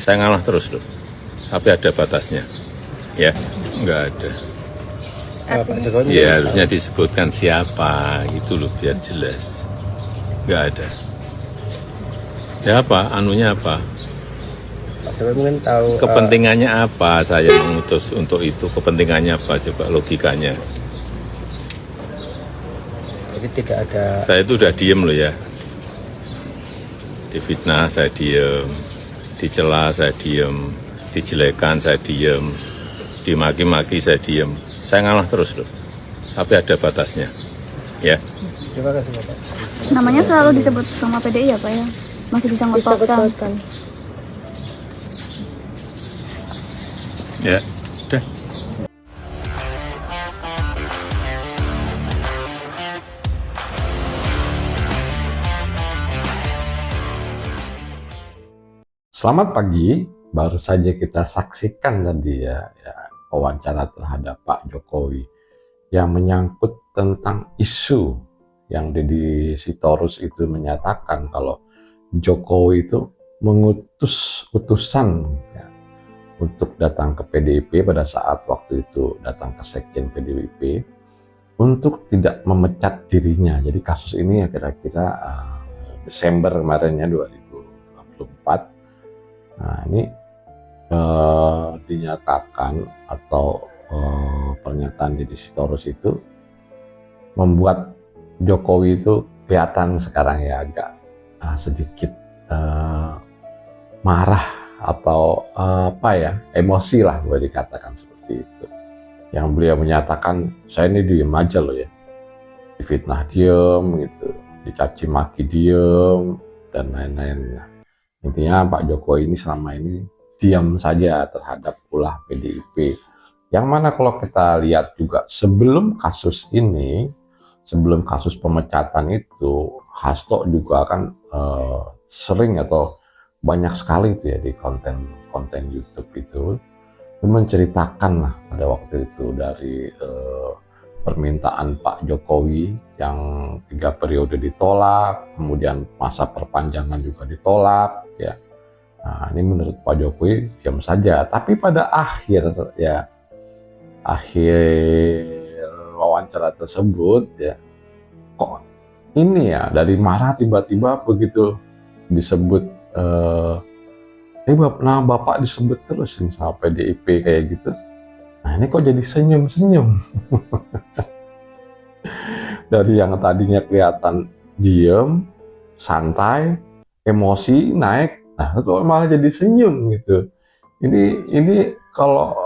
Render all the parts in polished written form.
Saya ngalah terus loh, tapi ada batasnya. Ya, nggak ada. Pak Jokowi Ya harusnya disebutkan siapa gitu loh biar jelas. Nggak ada. Ya apa? Anunya apa? Pak Jokowi mungkin tahu Kepentingannya apa? Saya mengutus untuk itu. Kepentingannya apa? Coba logikanya. jadi tidak ada. Saya itu udah diem loh ya. Difitnah saya diem, dicela saya diem, dijelekan saya diem, dimaki-maki saya diem. Saya ngalah terus loh, tapi ada batasnya. Ya. Terima kasih Bapak. Namanya selalu disebut sama PDI ya Pak ya? Masih bisa ngototkan. Ya, udah. Selamat pagi, baru saja kita saksikan tadi ya wawancara terhadap Pak Jokowi yang menyangkut tentang isu yang Deddy Sitorus itu menyatakan kalau Jokowi itu mengutus utusan ya, untuk datang ke PDIP pada saat waktu itu datang ke Sekjen PDIP untuk tidak memecat dirinya. Jadi kasus ini ya kira-kira Desember kemarinnya 2024. Nah ini dinyatakan atau pernyataan Deddy Sitorus itu membuat Jokowi itu kelihatan sekarang ya agak sedikit marah atau emosi lah boleh dikatakan seperti itu. Yang beliau menyatakan saya ini diem aja loh ya, difitnah diem gitu, dicaci maki diem dan lain-lain. Intinya Pak Jokowi ini selama ini diam saja terhadap ulah PDIP. Yang mana kalau kita lihat juga sebelum kasus ini, sebelum kasus pemecatan itu, Hasto juga kan sering atau banyak sekali itu ya di konten YouTube itu menceritakan lah pada waktu itu dari permintaan Pak Jokowi yang 3 periode ditolak, kemudian masa perpanjangan juga ditolak ya. Nah, ini menurut Pak Jokowi diam saja, tapi pada akhir wawancara tersebut ya kok ini ya dari marah tiba-tiba begitu disebut nah Bapak disebut terus sama PDIP kayak gitu. Nah ini kok jadi senyum-senyum. Dari yang tadinya kelihatan diem, santai, emosi naik, nah kok malah jadi senyum gitu. Ini kalau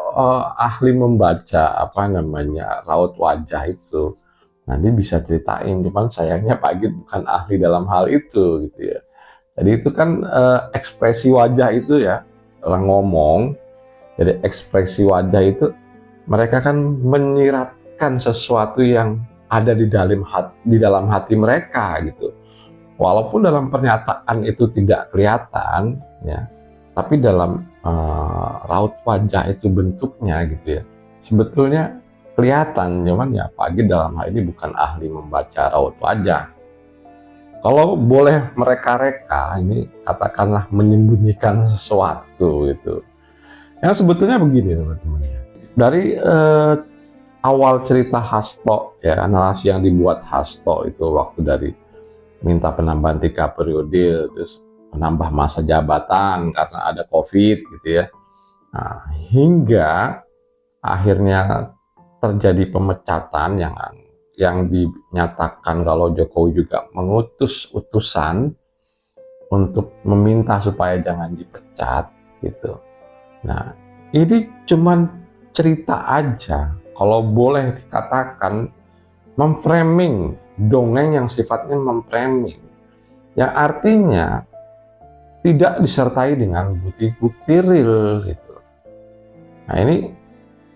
ahli membaca raut wajah itu, nanti bisa ceritain. Cuman sayangnya Pak Git bukan ahli dalam hal itu gitu ya. Jadi itu kan ekspresi wajah itu ya, orang ngomong, jadi ekspresi wajah itu mereka kan menyiratkan sesuatu yang ada di dalam hati mereka gitu. Walaupun dalam pernyataan itu tidak kelihatan ya, tapi dalam raut wajah itu bentuknya gitu ya, sebetulnya kelihatan. Cuman ya Pak Git dalam hal ini bukan ahli membaca raut wajah. Kalau boleh mereka-reka ini katakanlah menyembunyikan sesuatu gitu. Yang sebetulnya begini teman-teman ya. Dari awal cerita Hasto ya, narasi yang dibuat Hasto itu waktu dari minta penambahan 3 periode, terus menambah masa jabatan karena ada COVID gitu ya. Nah, hingga akhirnya terjadi pemecatan yang dinyatakan kalau Jokowi juga mengutus utusan untuk meminta supaya jangan dipecat gitu. Nah, ini cuman cerita aja, kalau boleh dikatakan memframing, dongeng yang sifatnya memframing, yang artinya tidak disertai dengan bukti-bukti real gitu. Nah ini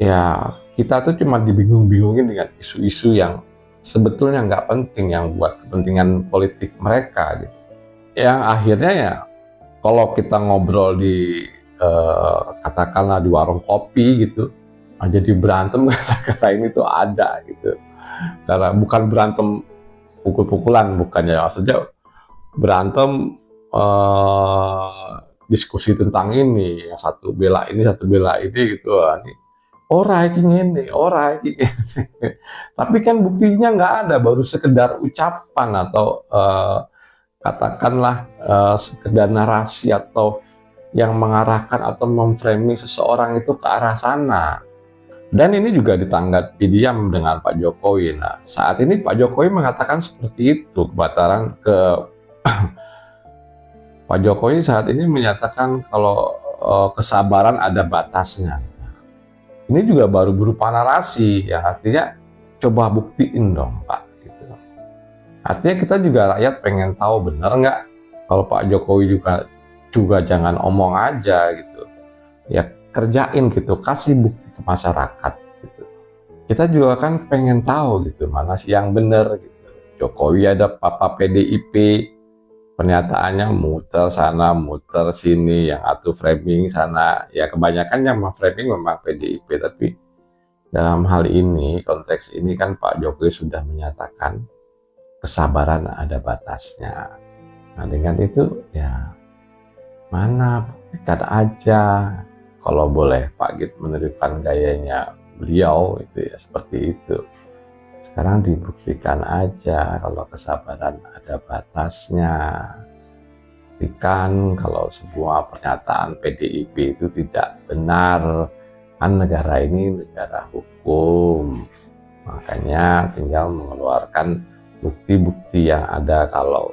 ya kita tuh cuma dibingung-bingungin dengan isu-isu yang sebetulnya nggak penting, yang buat kepentingan politik mereka gitu. Yang akhirnya ya kalau kita ngobrol di katakanlah di warung kopi gitu, jadi berantem gara-gara ini tuh ada gitu. Karena bukan berantem pukul-pukulan, bukannya, maksudnya berantem diskusi tentang ini, yang satu bela ini, satu bela ini gitu. Wah, ini ora iki ngene, ora iki ngene. Tapi kan buktinya nggak ada, baru sekedar ucapan atau katakanlah sekedar narasi atau yang mengarahkan atau memframing seseorang itu ke arah sana. Dan ini juga ditanggapi diam dengan Pak Jokowi. Nah, saat ini Pak Jokowi mengatakan seperti itu, kebataran ke Pak Jokowi saat ini menyatakan kalau kesabaran ada batasnya. Ini juga baru berupa narasi, ya artinya coba buktiin dong Pak. Gitu. Artinya kita juga rakyat pengen tahu benar nggak kalau Pak Jokowi juga jangan omong aja gitu. Ya kerjain gitu, kasih bukti ke masyarakat gitu. Kita juga kan pengen tahu gitu mana sih yang benar gitu. Jokowi ada papa PDIP, pernyataannya muter sana, muter sini, yang atuh framing sana. Ya kebanyakan yang framing memang PDIP, tapi dalam hal ini, konteks ini kan Pak Jokowi sudah menyatakan kesabaran ada batasnya. Nah dengan itu ya mana buktikan aja. Kalau boleh Pak Git menirukan gayanya beliau itu ya seperti itu. Sekarang dibuktikan aja kalau kesabaran ada batasnya. Buktikan kalau sebuah pernyataan PDIP itu tidak benar. Kan negara ini negara hukum. Makanya tinggal mengeluarkan bukti-bukti yang ada kalau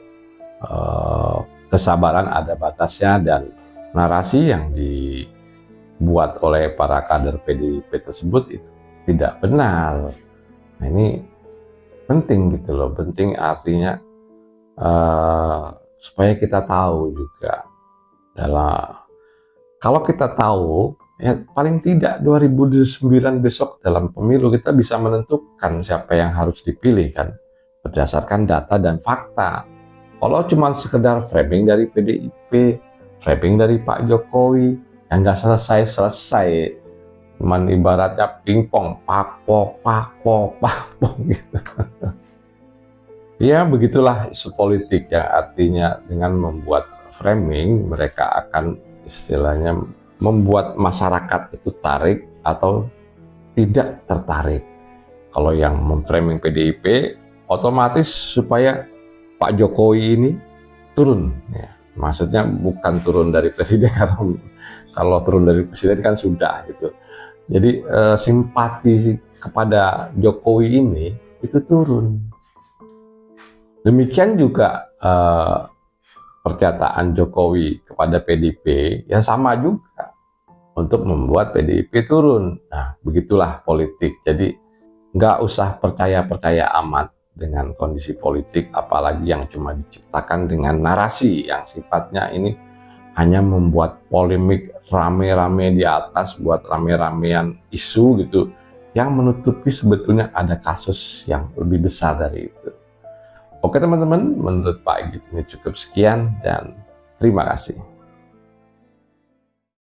kesabaran ada batasnya dan narasi yang dibuat oleh para kader PDIP tersebut itu tidak benar. Nah ini penting gitu loh, penting artinya supaya kita tahu juga kalau kita tahu ya paling tidak 2009 besok dalam pemilu kita bisa menentukan siapa yang harus dipilih kan berdasarkan data dan fakta. Kalau cuma sekedar framing dari PDIP, framing dari Pak Jokowi yang nggak selesai, cuman ibaratnya pingpong, pakpok gitu. Ya begitulah isu politik ya, artinya dengan membuat framing mereka akan istilahnya membuat masyarakat itu tarik atau tidak tertarik. Kalau yang memframing PDIP otomatis supaya Pak Jokowi ini turun ya. Maksudnya bukan turun dari presiden karena kalau turun dari presiden kan sudah gitu. Jadi simpati kepada Jokowi ini itu turun. Demikian juga pernyataan Jokowi kepada PDIP ya sama juga untuk membuat PDIP turun. Nah begitulah politik. Jadi nggak usah percaya amat dengan kondisi politik, apalagi yang cuma diciptakan dengan narasi yang sifatnya ini hanya membuat polemik rame-rame di atas, buat rame-ramean isu gitu, yang menutupi sebetulnya ada kasus yang lebih besar dari itu. Oke teman-teman, menurut Pak Git ini cukup sekian dan terima kasih.